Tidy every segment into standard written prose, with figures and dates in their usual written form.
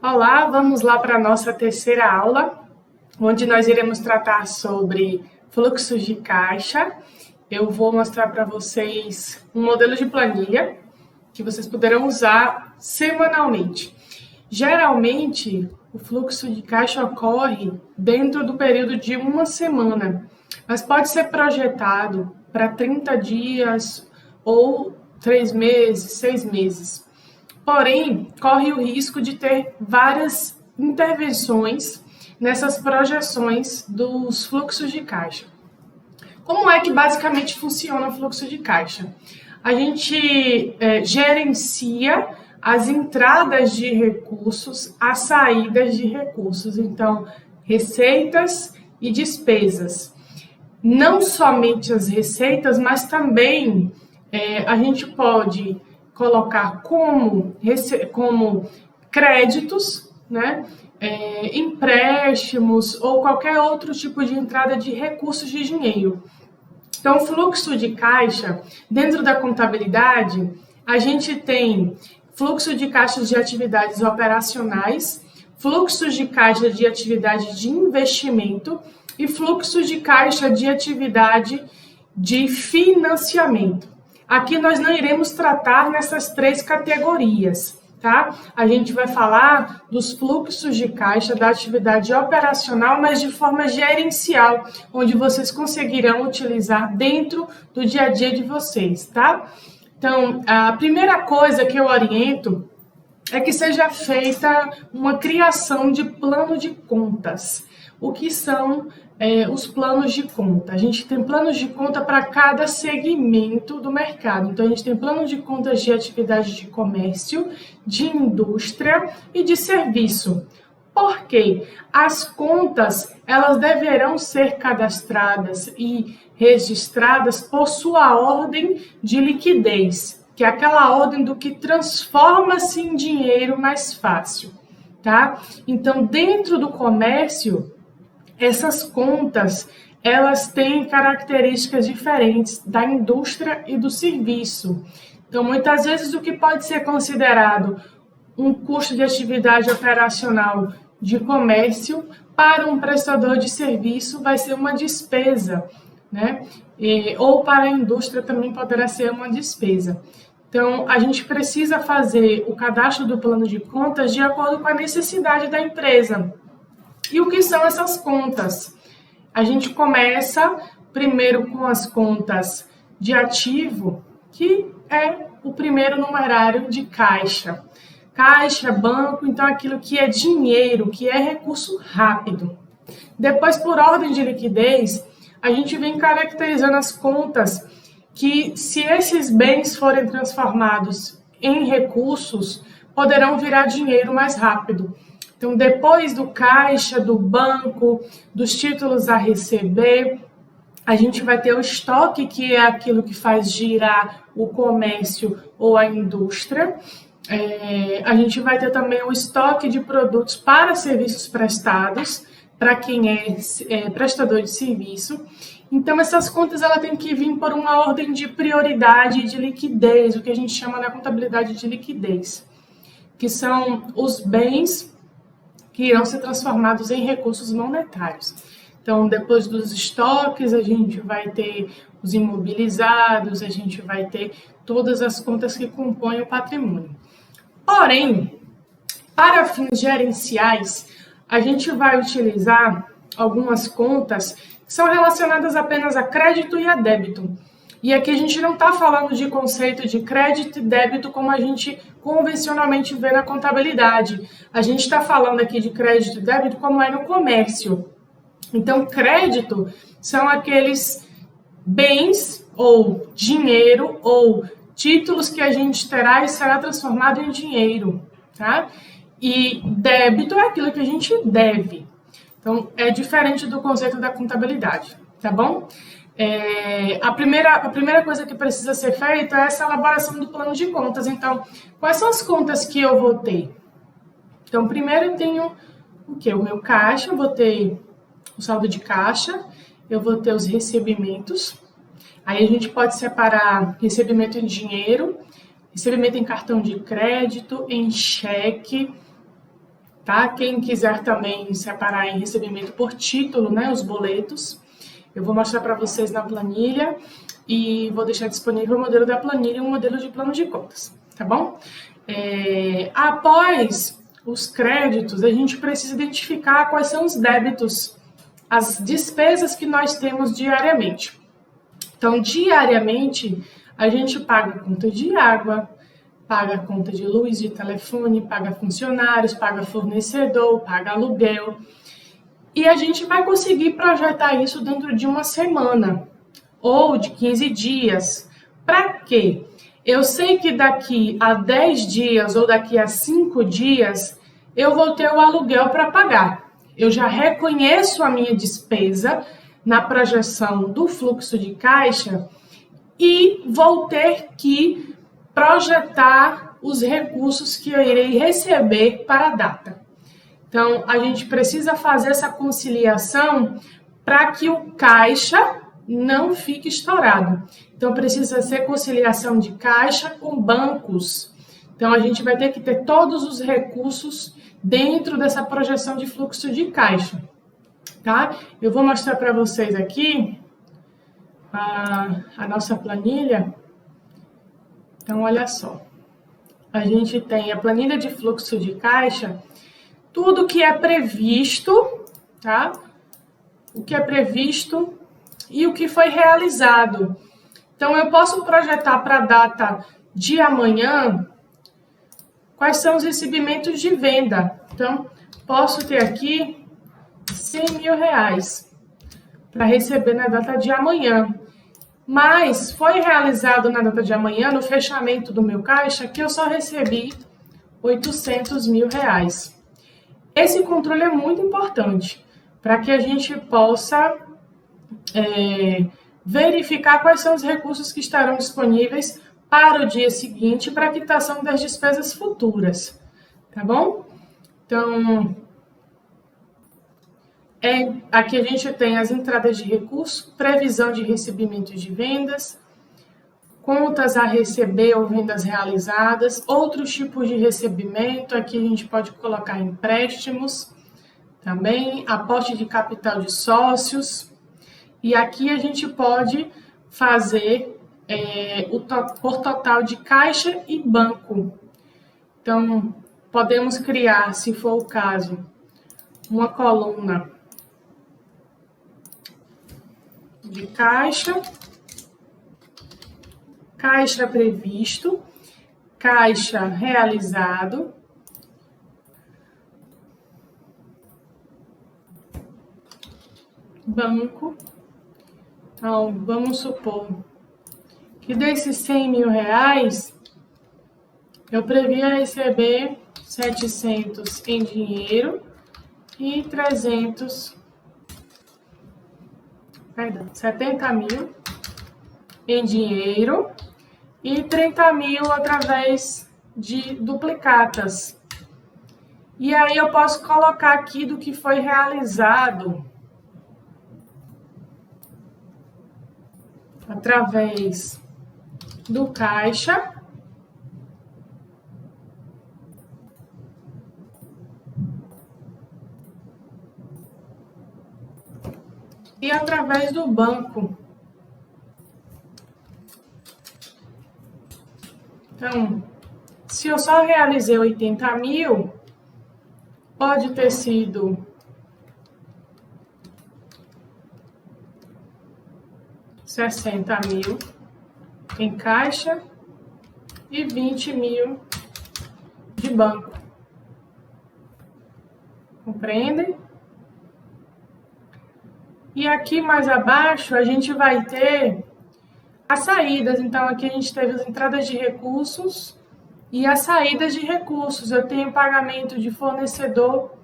Olá, vamos lá para a nossa terceira aula, onde nós iremos tratar sobre fluxos de caixa. Eu vou mostrar para vocês um modelo de planilha que vocês poderão usar semanalmente. Geralmente, o fluxo de caixa ocorre dentro do período de uma semana, mas pode ser projetado para 30 dias ou 3 meses, 6 meses. Porém, corre o risco de ter várias intervenções nessas projeções dos fluxos de caixa. Como é que basicamente funciona o fluxo de caixa? A gente gerencia as entradas de recursos, as saídas de recursos, então receitas e despesas. Não somente as receitas, mas também a gente pode colocar como créditos, né? Empréstimos ou qualquer outro tipo de entrada de recursos de dinheiro. Então, o fluxo de caixa, dentro da contabilidade, a gente tem fluxo de caixa de atividades operacionais, fluxos de caixa de atividade de investimento e fluxo de caixa de atividade de financiamento. Aqui nós não iremos tratar nessas três categorias, tá? A gente vai falar dos fluxos de caixa da atividade operacional, mas de forma gerencial, onde vocês conseguirão utilizar dentro do dia a dia de vocês, tá? Então, a primeira coisa que eu oriento é que seja feita uma criação de plano de contas. O que são os planos de conta? A gente tem planos de conta para cada segmento do mercado. Então, a gente tem plano de contas de atividade de comércio, de indústria e de serviço. Por quê? As contas, elas deverão ser cadastradas e registradas por sua ordem de liquidez, que é aquela ordem do que transforma-se em dinheiro mais fácil, tá? Então, dentro do comércio, essas contas, elas têm características diferentes da indústria e do serviço. Então, muitas vezes, o que pode ser considerado um custo de atividade operacional de comércio, para um prestador de serviço vai ser uma despesa, né? Ou para a indústria também poderá ser uma despesa. Então, a gente precisa fazer o cadastro do plano de contas de acordo com a necessidade da empresa. E o que são essas contas? A gente começa primeiro com as contas de ativo, que é o primeiro numerário de caixa. Caixa, banco, então aquilo que é dinheiro, que é recurso rápido. Depois, por ordem de liquidez, a gente vem caracterizando as contas que, se esses bens forem transformados em recursos, poderão virar dinheiro mais rápido. Então, depois do caixa, do banco, dos títulos a receber, a gente vai ter o estoque, que é aquilo que faz girar o comércio ou a indústria. A gente vai ter também o estoque de produtos para serviços prestados, para quem é prestador de serviço. Então, essas contas ela tem que vir por uma ordem de prioridade de liquidez, o que a gente chama na contabilidade de liquidez, que são os bens que irão ser transformados em recursos monetários. Então, depois dos estoques, a gente vai ter os imobilizados, a gente vai ter todas as contas que compõem o patrimônio. Porém, para fins gerenciais, a gente vai utilizar algumas contas que são relacionadas apenas a crédito e a débito. E aqui a gente não está falando de conceito de crédito e débito como a gente convencionalmente vê na contabilidade. A gente está falando aqui de crédito e débito como é no comércio. Então, crédito são aqueles bens ou dinheiro ou títulos que a gente terá e será transformado em dinheiro, tá? E débito é aquilo que a gente deve. Então, é diferente do conceito da contabilidade, tá bom? A primeira coisa que precisa ser feita é essa elaboração do plano de contas. Então, quais são as contas que eu vou ter? Então, primeiro eu tenho o quê? O meu caixa, eu vou ter o saldo de caixa, eu vou ter os recebimentos. Aí a gente pode separar recebimento em dinheiro, recebimento em cartão de crédito, em cheque, tá? Quem quiser também separar em recebimento por título, né, os boletos, eu vou mostrar para vocês na planilha e vou deixar disponível o modelo da planilha e um modelo de plano de contas, tá bom? Após os créditos, a gente precisa identificar quais são os débitos, as despesas que nós temos diariamente. Então, diariamente, a gente paga conta de água, paga conta de luz, de telefone, paga funcionários, paga fornecedor, paga aluguel. E a gente vai conseguir projetar isso dentro de uma semana ou de 15 dias. Para quê? Eu sei que daqui a 10 dias ou daqui a 5 dias eu vou ter o aluguel para pagar. Eu já reconheço a minha despesa na projeção do fluxo de caixa e vou ter que projetar os recursos que eu irei receber para a data. Então, a gente precisa fazer essa conciliação para que o caixa não fique estourado. Então, precisa ser conciliação de caixa com bancos. Então, a gente vai ter que ter todos os recursos dentro dessa projeção de fluxo de caixa, tá? Eu vou mostrar para vocês aqui a nossa planilha. Então, olha só. A gente tem a planilha de fluxo de caixa, tudo que é previsto, tá? O que é previsto e o que foi realizado. Então, eu posso projetar para a data de amanhã quais são os recebimentos de venda. Então, posso ter aqui R$100 mil para receber na data de amanhã. Mas foi realizado na data de amanhã, no fechamento do meu caixa, que eu só recebi R$800 mil. Esse controle é muito importante para que a gente possa verificar quais são os recursos que estarão disponíveis para o dia seguinte para a quitação das despesas futuras, tá bom? Então, aqui a gente tem as entradas de recurso, previsão de recebimentos de vendas, contas a receber ou vendas realizadas, outros tipos de recebimento, aqui a gente pode colocar empréstimos, também aporte de capital de sócios, e aqui a gente pode fazer por total de caixa e banco. Então, podemos criar, se for o caso, uma coluna de caixa, caixa previsto, caixa realizado, banco. Então, vamos supor que desses R$100 mil, eu previa receber 700 em dinheiro e 70 mil em dinheiro e 30 mil através de duplicatas. E aí eu posso colocar aqui do que foi realizado através do caixa e através do banco. Então, se eu só realizei 80 mil, pode ter sido 60 mil em caixa e 20 mil de banco. Compreendem? E aqui mais abaixo a gente vai ter as saídas. Então aqui a gente teve as entradas de recursos e as saídas de recursos. Eu tenho pagamento de fornecedor,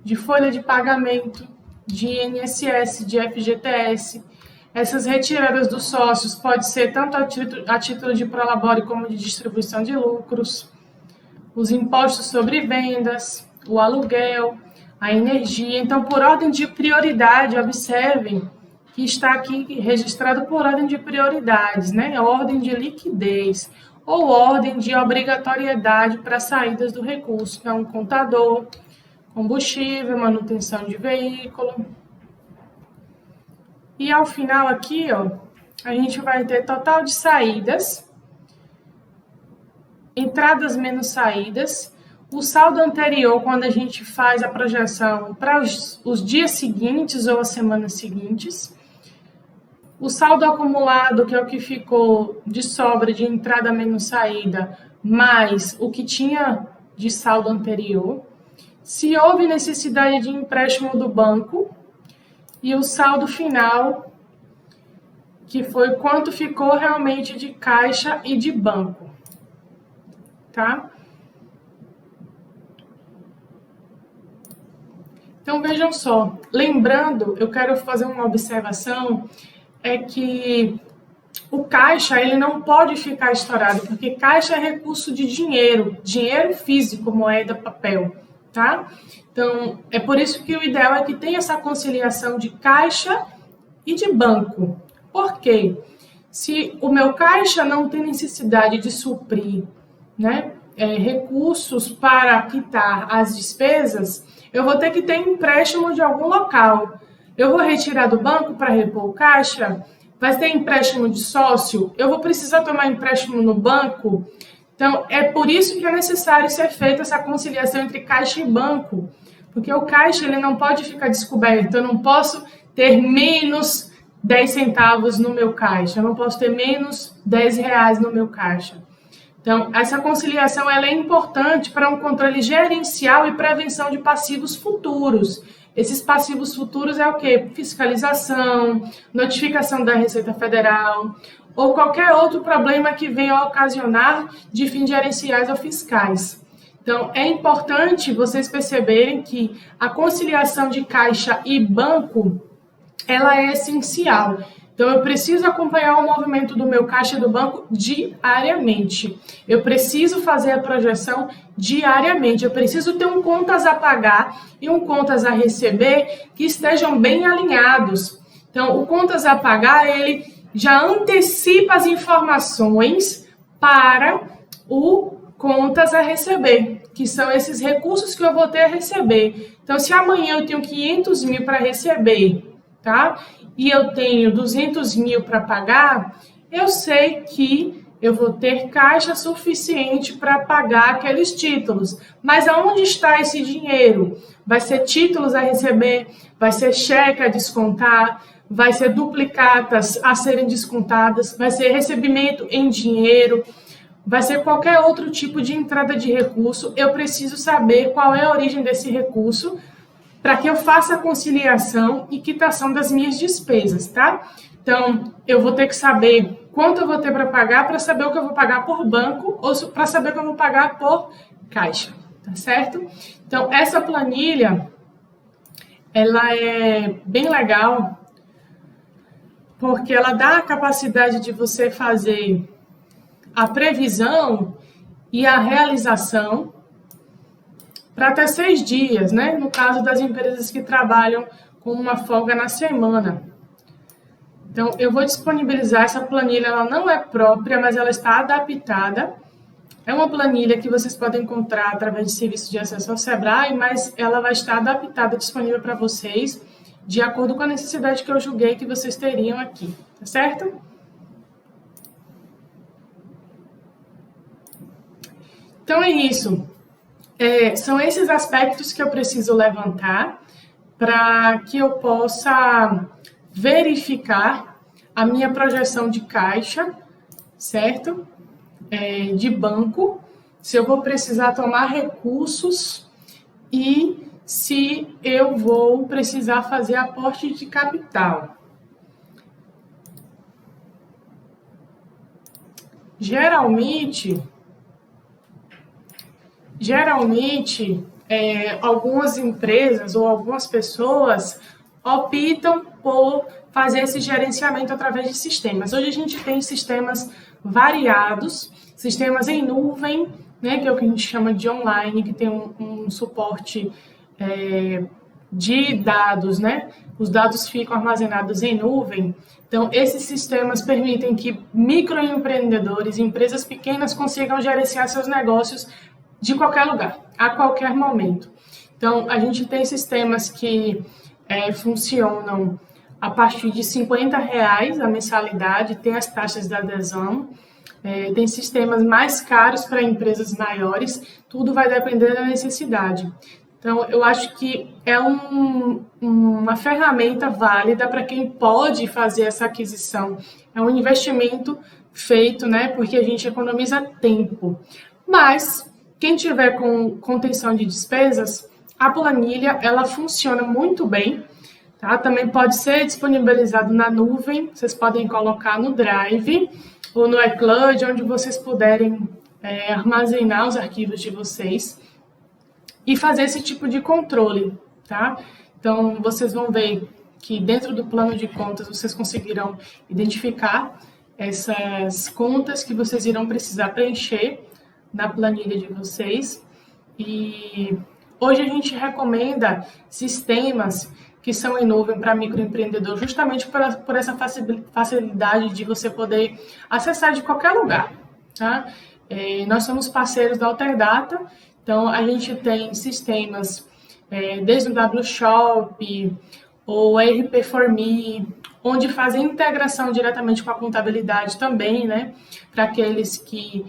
de folha de pagamento, de INSS, de FGTS. Essas retiradas dos sócios pode ser tanto a título de prolabore como de distribuição de lucros, os impostos sobre vendas, o aluguel, a energia. Então, por ordem de prioridade, observem que está aqui registrado por ordem de prioridades, né? Ordem de liquidez ou ordem de obrigatoriedade para saídas do recurso. Então, contador, combustível, manutenção de veículo. E ao final aqui, ó, a gente vai ter total de saídas, entradas menos saídas, o saldo anterior quando a gente faz a projeção para os dias seguintes ou as semanas seguintes, o saldo acumulado, que é o que ficou de sobra de entrada menos saída, mais o que tinha de saldo anterior, se houve necessidade de empréstimo do banco e o saldo final, que foi quanto ficou realmente de caixa e de banco, tá? Então, vejam só, lembrando, eu quero fazer uma observação, é que o caixa, ele não pode ficar estourado, porque caixa é recurso de dinheiro, dinheiro físico, moeda, papel, tá? Então, é por isso que o ideal é que tenha essa conciliação de caixa e de banco. Por quê? Se o meu caixa não tem necessidade de suprir, né, recursos para quitar as despesas, eu vou ter que ter empréstimo de algum local. Eu vou retirar do banco para repor o caixa? Vai ter empréstimo de sócio? Eu vou precisar tomar empréstimo no banco? Então, é por isso que é necessário ser feita essa conciliação entre caixa e banco. Porque o caixa ele não pode ficar descoberto. Eu não posso ter menos 10 centavos no meu caixa. Eu não posso ter menos 10 reais no meu caixa. Então, essa conciliação ela é importante para um controle gerencial e prevenção de passivos futuros. Esses passivos futuros é o quê? Fiscalização, notificação da Receita Federal ou qualquer outro problema que venha a ocasionar de fins gerenciais ou fiscais. Então, é importante vocês perceberem que a conciliação de caixa e banco, ela é essencial. Então, eu preciso acompanhar o movimento do meu caixa e do banco diariamente. Eu preciso fazer a projeção diariamente. Eu preciso ter um contas a pagar e um contas a receber que estejam bem alinhados. Então, o contas a pagar, ele já antecipa as informações para o contas a receber, que são esses recursos que eu vou ter a receber. Então, se amanhã eu tenho 500 mil para receber, tá? E eu tenho 200 mil para pagar, eu sei que eu vou ter caixa suficiente para pagar aqueles títulos. Mas aonde está esse dinheiro? Vai ser títulos a receber, vai ser cheque a descontar, vai ser duplicatas a serem descontadas, vai ser recebimento em dinheiro, vai ser qualquer outro tipo de entrada de recurso. Eu preciso saber qual é a origem desse recurso para que eu faça a conciliação e quitação das minhas despesas, tá? Então, eu vou ter que saber quanto eu vou ter para pagar para saber o que eu vou pagar por banco ou para saber o que eu vou pagar por caixa, tá certo? Então, essa planilha, ela é bem legal porque ela dá a capacidade de você fazer a previsão e a realização para até 6 dias, né? No caso das empresas que trabalham com uma folga na semana. Então, eu vou disponibilizar essa planilha, ela não é própria, mas ela está adaptada. É uma planilha que vocês podem encontrar através de serviço de acesso ao Sebrae, mas ela vai estar adaptada, disponível para vocês, de acordo com a necessidade que eu julguei que vocês teriam aqui, tá certo? Então, é isso. São esses aspectos que eu preciso levantar para que eu possa verificar a minha projeção de caixa, certo? De banco, se eu vou precisar tomar recursos e se eu vou precisar fazer aporte de capital. Geralmente, algumas empresas ou algumas pessoas optam por fazer esse gerenciamento através de sistemas. Hoje a gente tem sistemas variados, sistemas em nuvem, né, que é o que a gente chama de online, que tem um suporte de dados, né? Os dados ficam armazenados em nuvem. Então, esses sistemas permitem que microempreendedores, empresas pequenas consigam gerenciar seus negócios de qualquer lugar, a qualquer momento. Então, a gente tem sistemas que funcionam a partir de R$ 50 a mensalidade, tem as taxas da adesão, tem sistemas mais caros para empresas maiores, tudo vai depender da necessidade. Então, eu acho que é uma ferramenta válida para quem pode fazer essa aquisição. É um investimento feito, né, porque a gente economiza tempo. Mas, quem tiver com contenção de despesas, a planilha, ela funciona muito bem, tá? Também pode ser disponibilizado na nuvem, vocês podem colocar no Drive ou no iCloud, onde vocês puderem armazenar os arquivos de vocês e fazer esse tipo de controle, tá? Então, vocês vão ver que dentro do plano de contas vocês conseguirão identificar essas contas que vocês irão precisar preencher na planilha de vocês. E hoje a gente recomenda sistemas que são em nuvem para microempreendedor, justamente por essa facilidade de você poder acessar de qualquer lugar, tá? Nós somos parceiros da Alterdata, então a gente tem sistemas desde o WShop ou RP4Me, onde fazem integração diretamente com a contabilidade também, né? Para aqueles que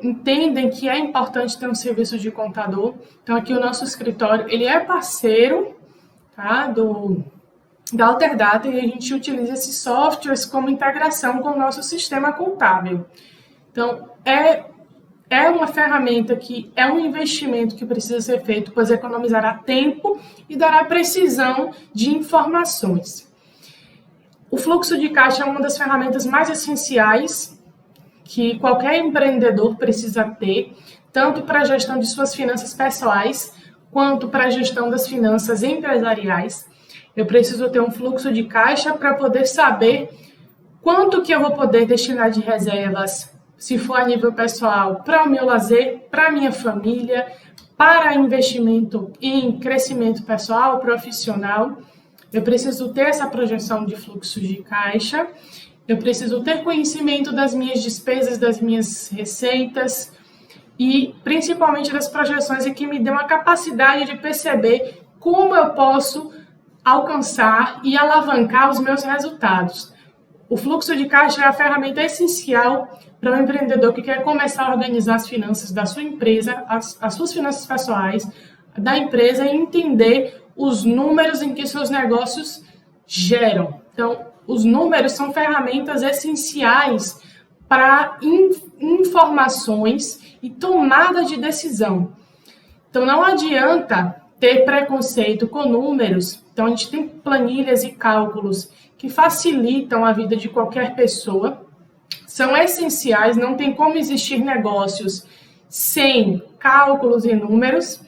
entendem que é importante ter um serviço de contador. Então aqui o nosso escritório, ele é parceiro, tá, da Alterdata, e a gente utiliza esses softwares como integração com o nosso sistema contábil. Então é uma ferramenta que é um investimento que precisa ser feito, pois economizará tempo e dará precisão de informações. O fluxo de caixa é uma das ferramentas mais essenciais que qualquer empreendedor precisa ter, tanto para a gestão de suas finanças pessoais, quanto para a gestão das finanças empresariais. Eu preciso ter um fluxo de caixa para poder saber quanto que eu vou poder destinar de reservas, se for a nível pessoal, para o meu lazer, para a minha família, para investimento em crescimento pessoal, profissional. Eu preciso ter essa projeção de fluxo de caixa, eu preciso ter conhecimento das minhas despesas, das minhas receitas e principalmente das projeções que me dê uma capacidade de perceber como eu posso alcançar e alavancar os meus resultados. O fluxo de caixa é a ferramenta essencial para um empreendedor que quer começar a organizar as finanças da sua empresa, as suas finanças pessoais, da empresa, e entender os números em que seus negócios geram. Então, os números são ferramentas essenciais para informações e tomada de decisão. Então, não adianta ter preconceito com números. Então, a gente tem planilhas e cálculos que facilitam a vida de qualquer pessoa, são essenciais, não tem como existir negócios sem cálculos e números.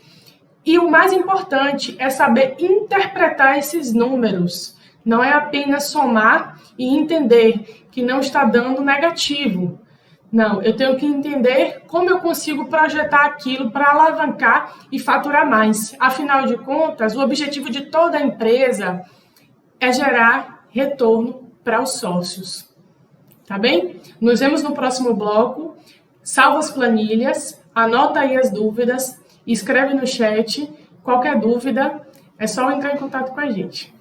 E o mais importante é saber interpretar esses números. Não é apenas somar e entender que não está dando negativo. Não, eu tenho que entender como eu consigo projetar aquilo para alavancar e faturar mais. Afinal de contas, o objetivo de toda a empresa é gerar retorno para os sócios. Tá bem? Nos vemos no próximo bloco. Salva as planilhas, anota aí as dúvidas, escreve no chat. Qualquer dúvida, é só entrar em contato com a gente.